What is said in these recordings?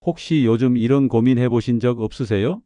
혹시 요즘 이런 고민 해보신 적 없으세요?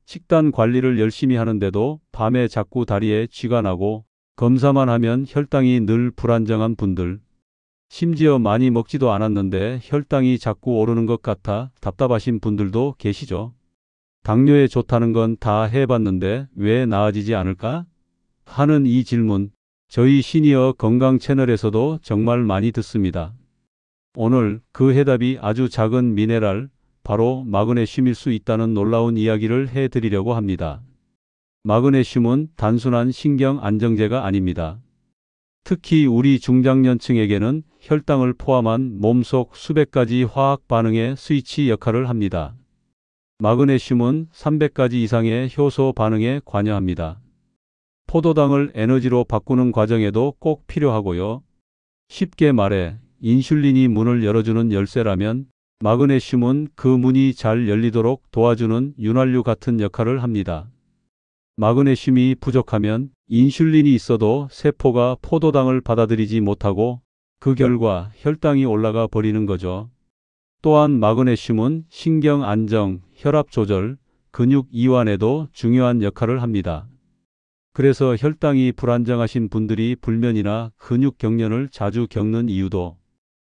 식단 관리를 열심히 하는데도 밤에 자꾸 다리에 쥐가 나고 검사만 하면 혈당이 늘 불안정한 분들. 심지어 많이 먹지도 않았는데 혈당이 자꾸 오르는 것 같아 답답하신 분들도 계시죠. 당뇨에 좋다는 건 다 해봤는데 왜 나아지지 않을까? 하는 이 질문, 저희 시니어 건강 채널에서도 정말 많이 듣습니다. 오늘 그 해답이 아주 작은 미네랄, 바로 마그네슘일 수 있다는 놀라운 이야기를 해드리려고 합니다. 마그네슘은 단순한 신경 안정제가 아닙니다. 특히 우리 중장년층에게는 혈당을 포함한 몸속 수백 가지 화학 반응의 스위치 역할을 합니다. 마그네슘은 300가지 이상의 효소 반응에 관여합니다. 포도당을 에너지로 바꾸는 과정에도 꼭 필요하고요. 쉽게 말해 인슐린이 문을 열어주는 열쇠라면 마그네슘은 그 문이 잘 열리도록 도와주는 윤활유 같은 역할을 합니다. 마그네슘이 부족하면 인슐린이 있어도 세포가 포도당을 받아들이지 못하고 그 결과 혈당이 올라가 버리는 거죠. 또한 마그네슘은 신경 안정, 혈압 조절, 근육 이완에도 중요한 역할을 합니다. 그래서 혈당이 불안정하신 분들이 불면이나 근육 경련을 자주 겪는 이유도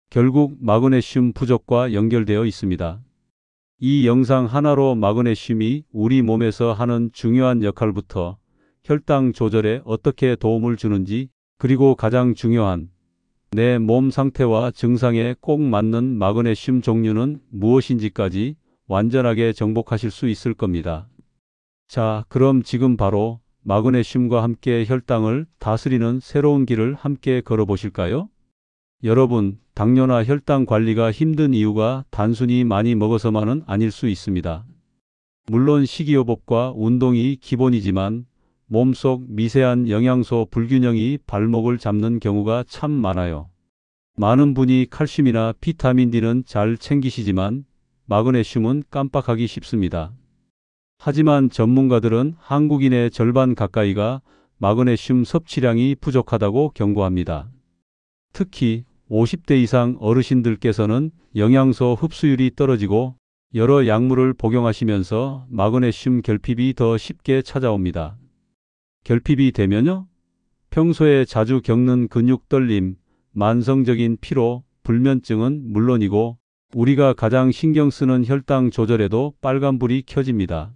결국 마그네슘 부족과 연결되어 있습니다. 이 영상 하나로 마그네슘이 우리 몸에서 하는 중요한 역할부터 혈당 조절에 어떻게 도움을 주는지, 그리고 가장 중요한 내 몸 상태와 증상에 꼭 맞는 마그네슘 종류는 무엇인지까지 완전하게 정복하실 수 있을 겁니다. 자, 그럼 지금 바로 마그네슘과 함께 혈당을 다스리는 새로운 길을 함께 걸어보실까요? 여러분, 당뇨나 혈당 관리가 힘든 이유가 단순히 많이 먹어서만은 아닐 수 있습니다. 물론 식이요법과 운동이 기본이지만 몸속 미세한 영양소 불균형이 발목을 잡는 경우가 참 많아요. 많은 분이 칼슘이나 비타민 D는 잘 챙기시지만 마그네슘은 깜빡하기 쉽습니다. 하지만 전문가들은 한국인의 절반 가까이가 마그네슘 섭취량이 부족하다고 경고합니다. 특히 50대 이상 어르신들께서는 영양소 흡수율이 떨어지고 여러 약물을 복용하시면서 마그네슘 결핍이 더 쉽게 찾아옵니다. 결핍이 되면요? 평소에 자주 겪는 근육 떨림, 만성적인 피로, 불면증은 물론이고 우리가 가장 신경 쓰는 혈당 조절에도 빨간불이 켜집니다.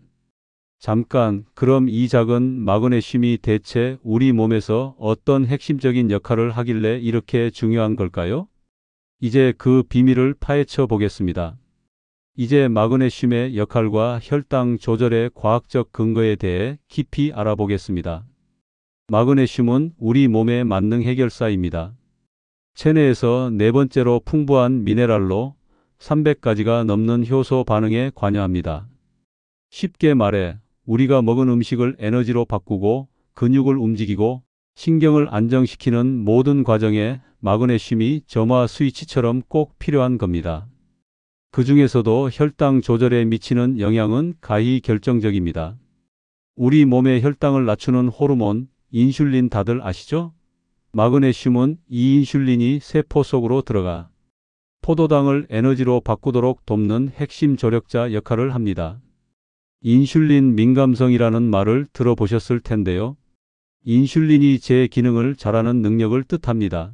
잠깐, 그럼 이 작은 마그네슘이 대체 우리 몸에서 어떤 핵심적인 역할을 하길래 이렇게 중요한 걸까요? 이제 그 비밀을 파헤쳐 보겠습니다. 이제 마그네슘의 역할과 혈당 조절의 과학적 근거에 대해 깊이 알아보겠습니다. 마그네슘은 우리 몸의 만능 해결사입니다. 체내에서 네 번째로 풍부한 미네랄로 300가지가 넘는 효소 반응에 관여합니다. 쉽게 말해 우리가 먹은 음식을 에너지로 바꾸고 근육을 움직이고 신경을 안정시키는 모든 과정에 마그네슘이 점화 스위치처럼 꼭 필요한 겁니다. 그 중에서도 혈당 조절에 미치는 영향은 가히 결정적입니다. 우리 몸의 혈당을 낮추는 호르몬, 인슐린 다들 아시죠? 마그네슘은 이 인슐린이 세포 속으로 들어가 포도당을 에너지로 바꾸도록 돕는 핵심 조력자 역할을 합니다. 인슐린 민감성이라는 말을 들어보셨을 텐데요. 인슐린이 제 기능을 잘하는 능력을 뜻합니다.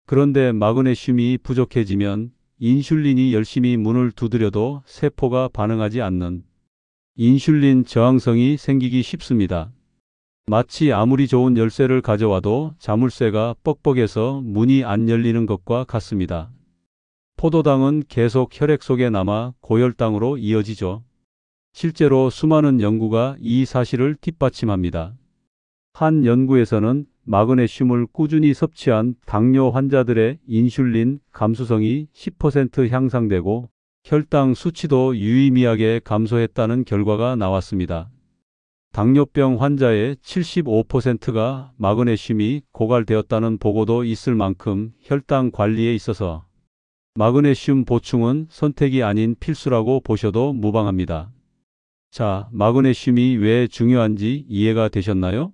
그런데 마그네슘이 부족해지면 인슐린이 열심히 문을 두드려도 세포가 반응하지 않는 인슐린 저항성이 생기기 쉽습니다. 마치 아무리 좋은 열쇠를 가져와도 자물쇠가 뻑뻑해서 문이 안 열리는 것과 같습니다. 포도당은 계속 혈액 속에 남아 고혈당으로 이어지죠. 실제로 수많은 연구가 이 사실을 뒷받침합니다. 한 연구에서는 마그네슘을 꾸준히 섭취한 당뇨 환자들의 인슐린 감수성이 10% 향상되고 혈당 수치도 유의미하게 감소했다는 결과가 나왔습니다. 당뇨병 환자의 75%가 마그네슘이 고갈되었다는 보고도 있을 만큼 혈당 관리에 있어서 마그네슘 보충은 선택이 아닌 필수라고 보셔도 무방합니다. 자, 마그네슘이 왜 중요한지 이해가 되셨나요?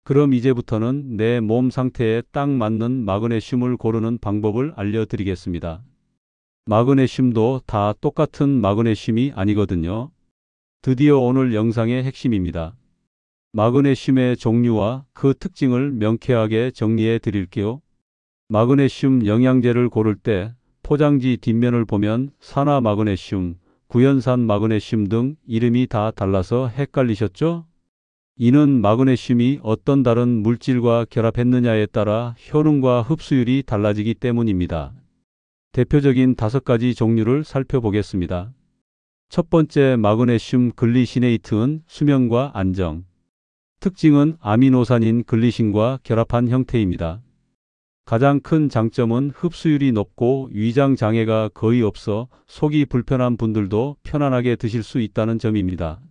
그럼 이제부터는 내 몸 상태에 딱 맞는 마그네슘을 고르는 방법을 알려드리겠습니다. 마그네슘도 다 똑같은 마그네슘이 아니거든요. 드디어 오늘 영상의 핵심입니다. 마그네슘의 종류와 그 특징을 명쾌하게 정리해 드릴게요. 마그네슘 영양제를 고를 때 포장지 뒷면을 보면 산화 마그네슘, 구연산 마그네슘 등 이름이 다 달라서 헷갈리셨죠? 이는 마그네슘이 어떤 다른 물질과 결합했느냐에 따라 효능과 흡수율이 달라지기 때문입니다. 대표적인 5가지 종류를 살펴보겠습니다. 첫 번째, 마그네슘 글리시네이트은 수명과 안정. 특징은 아미노산인 글리신과 결합한 형태입니다. 가장 큰 장점은 흡수율이 높고 위장 장애가 거의 없어 속이 불편한 분들도 편안하게 드실 수 있다는 점입니다.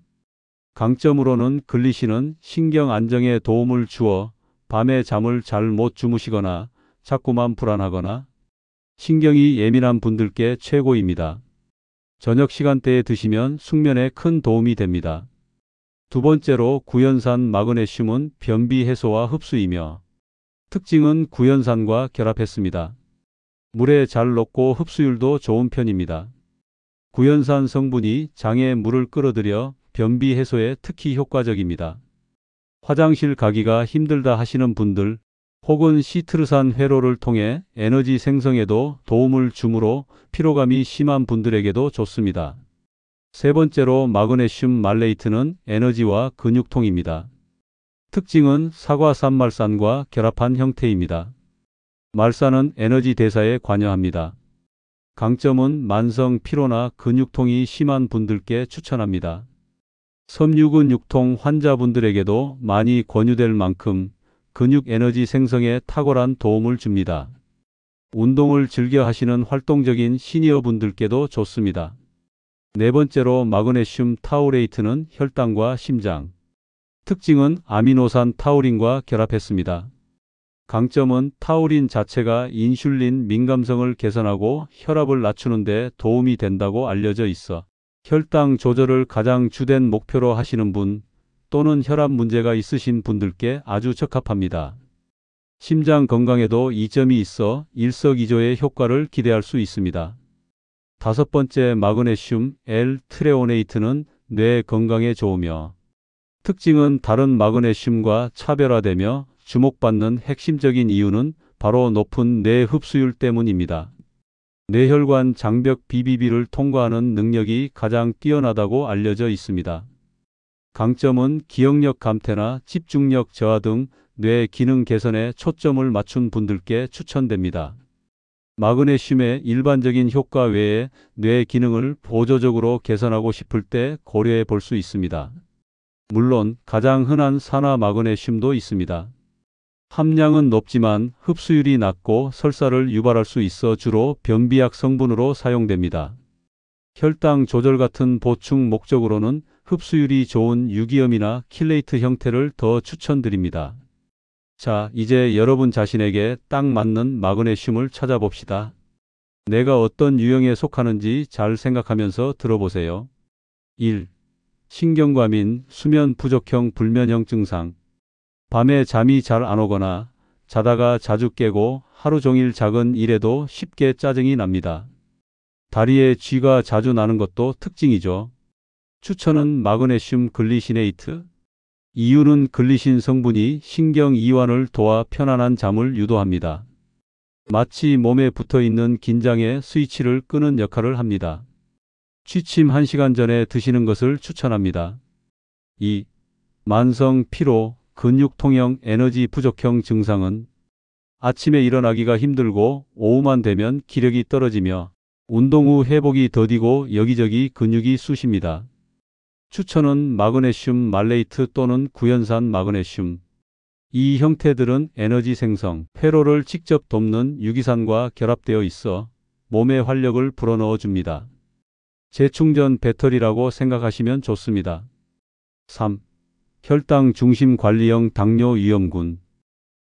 강점으로는 글리신은 신경 안정에 도움을 주어 밤에 잠을 잘 못 주무시거나 자꾸만 불안하거나 신경이 예민한 분들께 최고입니다. 저녁 시간대에 드시면 숙면에 큰 도움이 됩니다. 두 번째로, 구연산 마그네슘은 변비 해소와 흡수이며 특징은 구연산과 결합했습니다. 물에 잘 녹고 흡수율도 좋은 편입니다. 구연산 성분이 장에 물을 끌어들여 변비 해소에 특히 효과적입니다. 화장실 가기가 힘들다 하시는 분들 혹은 시트르산 회로를 통해 에너지 생성에도 도움을 주므로 피로감이 심한 분들에게도 좋습니다. 세 번째로, 마그네슘 말레이트는 에너지와 근육통입니다. 특징은 사과산말산과 결합한 형태입니다. 말산은 에너지 대사에 관여합니다. 강점은 만성 피로나 근육통이 심한 분들께 추천합니다. 섬유근육통 환자분들에게도 많이 권유될 만큼 근육 에너지 생성에 탁월한 도움을 줍니다. 운동을 즐겨 하시는 활동적인 시니어분들께도 좋습니다. 네 번째로, 마그네슘 타우레이트는 혈당과 심장. 특징은 아미노산 타우린과 결합했습니다. 강점은 타우린 자체가 인슐린 민감성을 개선하고 혈압을 낮추는 데 도움이 된다고 알려져 있어 혈당 조절을 가장 주된 목표로 하시는 분 또는 혈압 문제가 있으신 분들께 아주 적합합니다. 심장 건강에도 이점이 있어 일석이조의 효과를 기대할 수 있습니다. 다섯 번째, 마그네슘 L-트레오네이트는 뇌 건강에 좋으며 특징은 다른 마그네슘과 차별화되며 주목받는 핵심적인 이유는 바로 높은 뇌 흡수율 때문입니다. 뇌혈관 장벽 BBB를 통과하는 능력이 가장 뛰어나다고 알려져 있습니다. 강점은 기억력 감퇴나 집중력 저하 등 뇌 기능 개선에 초점을 맞춘 분들께 추천됩니다. 마그네슘의 일반적인 효과 외에 뇌 기능을 보조적으로 개선하고 싶을 때 고려해 볼 수 있습니다. 물론 가장 흔한 산화 마그네슘도 있습니다. 함량은 높지만 흡수율이 낮고 설사를 유발할 수 있어 주로 변비약 성분으로 사용됩니다. 혈당 조절 같은 보충 목적으로는 흡수율이 좋은 유기염이나 킬레이트 형태를 더 추천드립니다. 자, 이제 여러분 자신에게 딱 맞는 마그네슘을 찾아봅시다. 내가 어떤 유형에 속하는지 잘 생각하면서 들어보세요. 1. 신경과민, 수면 부족형 불면형 증상. 밤에 잠이 잘 안 오거나 자다가 자주 깨고 하루 종일 작은 일에도 쉽게 짜증이 납니다. 다리에 쥐가 자주 나는 것도 특징이죠. 추천은 마그네슘 글리시네이트. 이유는 글리신 성분이 신경 이완을 도와 편안한 잠을 유도합니다. 마치 몸에 붙어있는 긴장의 스위치를 끄는 역할을 합니다. 취침 1시간 전에 드시는 것을 추천합니다. 2. 만성 피로, 근육통형 에너지 부족형 증상은 아침에 일어나기가 힘들고 오후만 되면 기력이 떨어지며 운동 후 회복이 더디고 여기저기 근육이 쑤십니다. 추천은 마그네슘 말레이트 또는 구연산 마그네슘. 이 형태들은 에너지 생성, 회로를 직접 돕는 유기산과 결합되어 있어 몸에 활력을 불어넣어 줍니다. 재충전 배터리라고 생각하시면 좋습니다. 3. 혈당 중심 관리형 당뇨 위험군.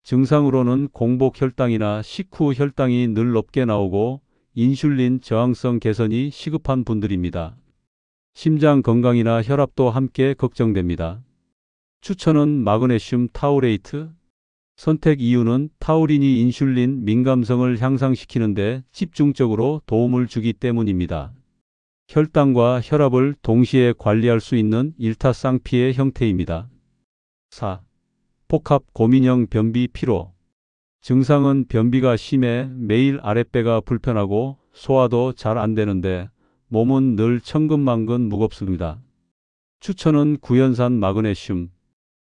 증상으로는 공복 혈당이나 식후 혈당이 늘 높게 나오고 인슐린 저항성 개선이 시급한 분들입니다. 심장 건강이나 혈압도 함께 걱정됩니다. 추천은 마그네슘 타우레이트. 선택 이유는 타우린이 인슐린 민감성을 향상시키는 데 집중적으로 도움을 주기 때문입니다. 혈당과 혈압을 동시에 관리할 수 있는 일타쌍피의 형태입니다. 4. 복합 고민형 변비 피로. 증상은 변비가 심해 매일 아랫배가 불편하고 소화도 잘 안 되는데 몸은 늘 천근만근 무겁습니다. 추천은 구연산 마그네슘.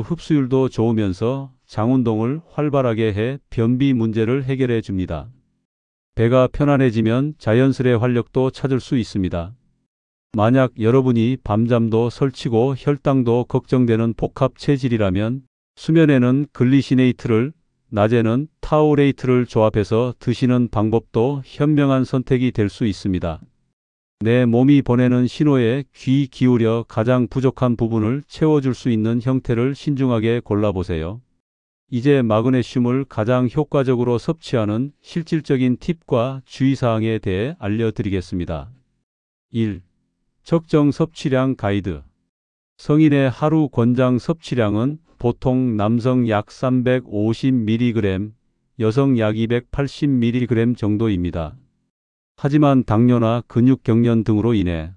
흡수율도 좋으면서 장운동을 활발하게 해 변비 문제를 해결해 줍니다. 배가 편안해지면 자연스레 활력도 찾을 수 있습니다. 만약 여러분이 밤잠도 설치고 혈당도 걱정되는 복합 체질이라면 수면에는 글리시네이트를, 낮에는 타우레이트를 조합해서 드시는 방법도 현명한 선택이 될 수 있습니다. 내 몸이 보내는 신호에 귀 기울여 가장 부족한 부분을 채워줄 수 있는 형태를 신중하게 골라보세요. 이제 마그네슘을 가장 효과적으로 섭취하는 실질적인 팁과 주의사항에 대해 알려드리겠습니다. 1. 적정 섭취량 가이드. 성인의 하루 권장 섭취량은 보통 남성 약 350mg, 여성 약 280mg 정도입니다. 하지만 당뇨나 근육 경련 등으로 인해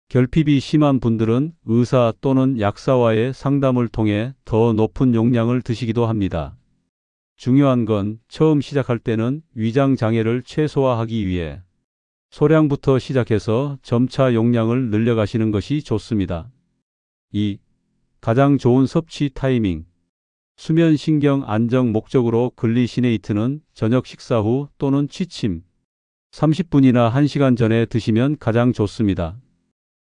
결핍이 심한 분들은 의사 또는 약사와의 상담을 통해 더 높은 용량을 드시기도 합니다. 중요한 건 처음 시작할 때는 위장 장애를 최소화하기 위해 소량부터 시작해서 점차 용량을 늘려가시는 것이 좋습니다. 2. 가장 좋은 섭취 타이밍. 수면 신경 안정 목적으로 글리시네이트는 저녁 식사 후 또는 취침 30분이나 1시간 전에 드시면 가장 좋습니다.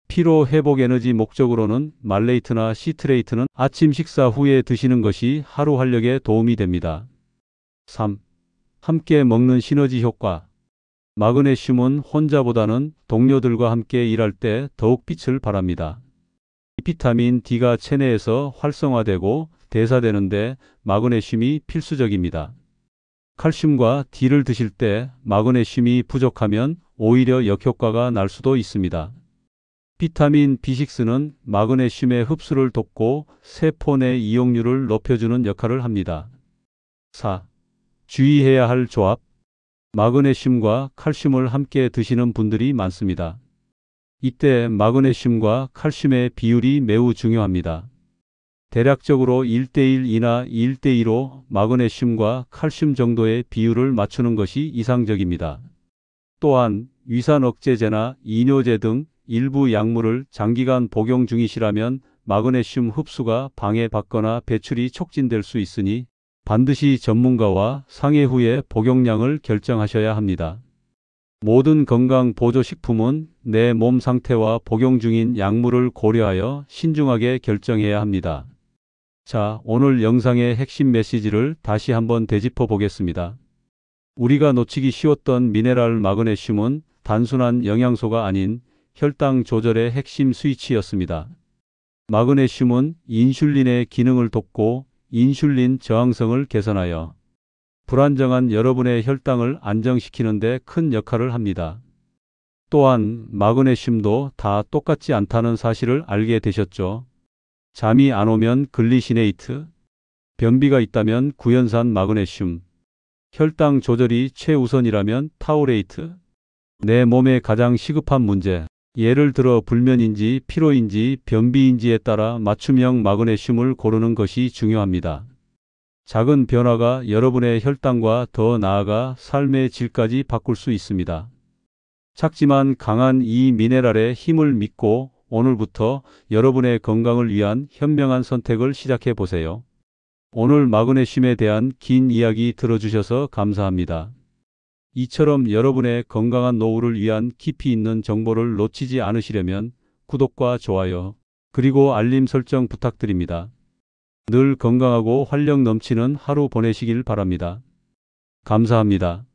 피로 회복 에너지 목적으로는 말레이트나 시트레이트는 아침 식사 후에 드시는 것이 하루 활력에 도움이 됩니다. 3. 함께 먹는 시너지 효과. 마그네슘은 혼자보다는 동료들과 함께 일할 때 더욱 빛을 발합니다. 비타민 D가 체내에서 활성화되고 대사되는데 마그네슘이 필수적입니다. 칼슘과 D를 드실 때 마그네슘이 부족하면 오히려 역효과가 날 수도 있습니다. 비타민 B6는 마그네슘의 흡수를 돕고 세포 내 이용률을 높여주는 역할을 합니다. 4. 주의해야 할 조합. 마그네슘과 칼슘을 함께 드시는 분들이 많습니다. 이때 마그네슘과 칼슘의 비율이 매우 중요합니다. 대략적으로 1:1이나 1:2로 마그네슘과 칼슘 정도의 비율을 맞추는 것이 이상적입니다. 또한 위산 억제제나 이뇨제 등 일부 약물을 장기간 복용 중이시라면 마그네슘 흡수가 방해받거나 배출이 촉진될 수 있으니 반드시 전문가와 상의 후에 복용량을 결정하셔야 합니다. 모든 건강 보조식품은 내 몸 상태와 복용 중인 약물을 고려하여 신중하게 결정해야 합니다. 자, 오늘 영상의 핵심 메시지를 다시 한번 되짚어 보겠습니다. 우리가 놓치기 쉬웠던 미네랄 마그네슘은 단순한 영양소가 아닌 혈당 조절의 핵심 스위치였습니다. 마그네슘은 인슐린의 기능을 돕고 인슐린 저항성을 개선하여 불안정한 여러분의 혈당을 안정시키는 데 큰 역할을 합니다. 또한 마그네슘도 다 똑같지 않다는 사실을 알게 되셨죠? 잠이 안 오면 글리시네이트, 변비가 있다면 구연산 마그네슘, 혈당 조절이 최우선이라면 타우레이트. 내 몸에 가장 시급한 문제, 예를 들어 불면인지 피로인지 변비인지에 따라 맞춤형 마그네슘을 고르는 것이 중요합니다. 작은 변화가 여러분의 혈당과 더 나아가 삶의 질까지 바꿀 수 있습니다. 작지만 강한 이 미네랄의 힘을 믿고 오늘부터 여러분의 건강을 위한 현명한 선택을 시작해 보세요. 오늘 마그네슘에 대한 긴 이야기 들어주셔서 감사합니다. 이처럼 여러분의 건강한 노후를 위한 깊이 있는 정보를 놓치지 않으시려면 구독과 좋아요, 그리고 알림 설정 부탁드립니다. 늘 건강하고 활력 넘치는 하루 보내시길 바랍니다. 감사합니다.